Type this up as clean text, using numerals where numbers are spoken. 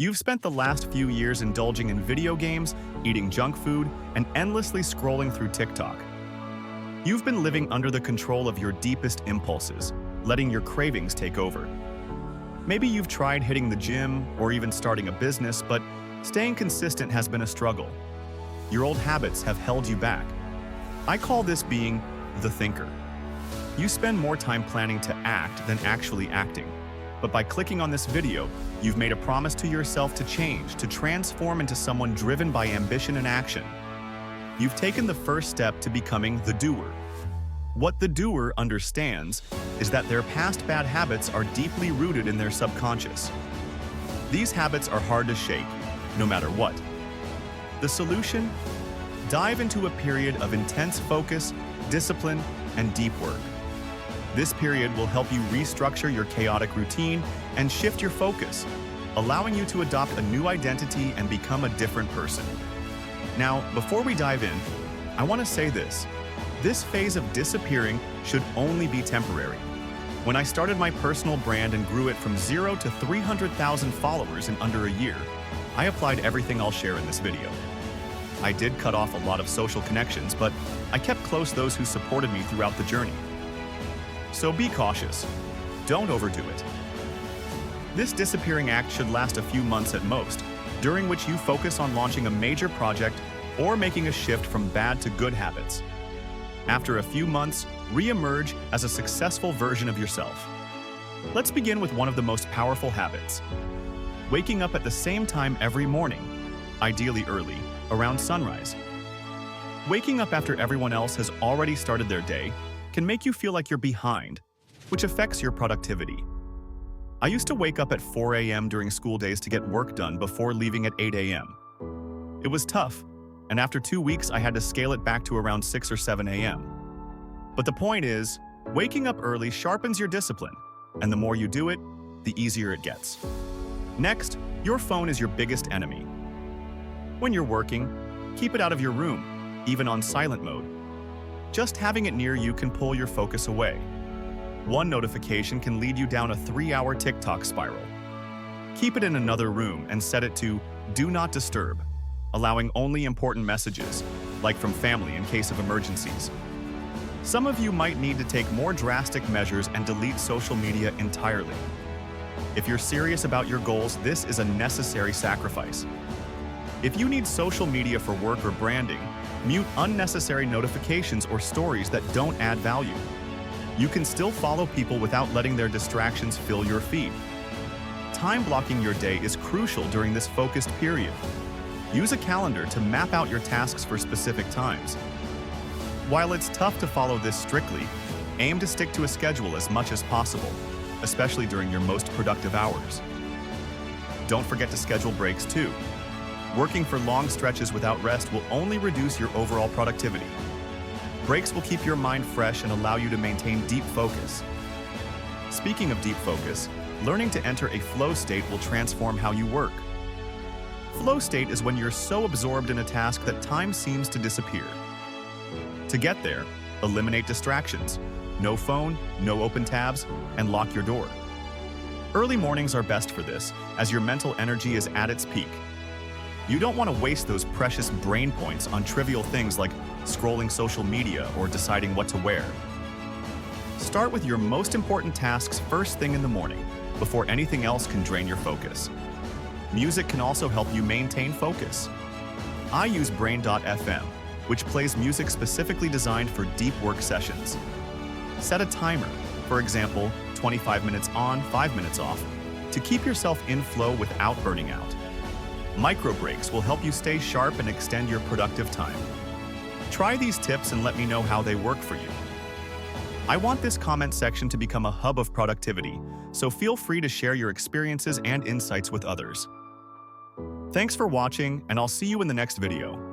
You've spent the last few years indulging in video games, eating junk food, and endlessly scrolling through TikTok. You've been living under the control of your deepest impulses, letting your cravings take over. Maybe you've tried hitting the gym or even starting a business, but staying consistent has been a struggle. Your old habits have held you back. I call this being the thinker. You spend more time planning to act than actually acting. But by clicking on this video, you've made a promise to yourself to change, to transform into someone driven by ambition and action. You've taken the first step to becoming the doer. What the doer understands is that their past bad habits are deeply rooted in their subconscious. These habits are hard to shake, no matter what. The solution? Dive into a period of intense focus, discipline, and deep work. This period will help you restructure your chaotic routine and shift your focus, allowing you to adopt a new identity and become a different person. Now, before we dive in, I want to say this. This phase of disappearing should only be temporary. When I started my personal brand and grew it from 0 to 300,000 followers in under a year, I applied everything I'll share in this video. I did cut off a lot of social connections, but I kept close those who supported me throughout the journey. So be cautious. Don't overdo it. This disappearing act should last a few months at most, during which you focus on launching a major project or making a shift from bad to good habits. After a few months, re-emerge as a successful version of yourself. Let's begin with one of the most powerful habits. Waking up at the same time every morning, ideally early, around sunrise. Waking up after everyone else has already started their day can make you feel like you're behind, which affects your productivity. I used to wake up at 4 a.m. during school days to get work done before leaving at 8 a.m. It was tough, and after 2 weeks I had to scale it back to around 6 or 7 a.m. But the point is, waking up early sharpens your discipline, and the more you do it, the easier it gets. Next, your phone is your biggest enemy. When you're working, keep it out of your room, even on silent mode. Just having it near you can pull your focus away. One notification can lead you down a 3-hour TikTok spiral. Keep it in another room and set it to Do Not Disturb, allowing only important messages, like from family in case of emergencies. Some of you might need to take more drastic measures and delete social media entirely. If you're serious about your goals, this is a necessary sacrifice. If you need social media for work or branding, mute unnecessary notifications or stories that don't add value. You can still follow people without letting their distractions fill your feed. Time blocking your day is crucial during this focused period. Use a calendar to map out your tasks for specific times. While it's tough to follow this strictly, aim to stick to a schedule as much as possible, especially during your most productive hours. Don't forget to schedule breaks too. Working for long stretches without rest will only reduce your overall productivity. Breaks will keep your mind fresh and allow you to maintain deep focus. Speaking of deep focus, learning to enter a flow state will transform how you work. Flow state is when you're so absorbed in a task that time seems to disappear. To get there, eliminate distractions. No phone, no open tabs, and lock your door. Early mornings are best for this, as your mental energy is at its peak. You don't want to waste those precious brain points on trivial things like scrolling social media or deciding what to wear. Start with your most important tasks first thing in the morning, before anything else can drain your focus. Music can also help you maintain focus. I use Brain.fm, which plays music specifically designed for deep work sessions. Set a timer, for example, 25 minutes on, 5 minutes off, to keep yourself in flow without burning out. Micro breaks will help you stay sharp and extend your productive time. Try these tips and let me know how they work for you. I want this comment section to become a hub of productivity, so feel free to share your experiences and insights with others. Thanks for watching, and I'll see you in the next video.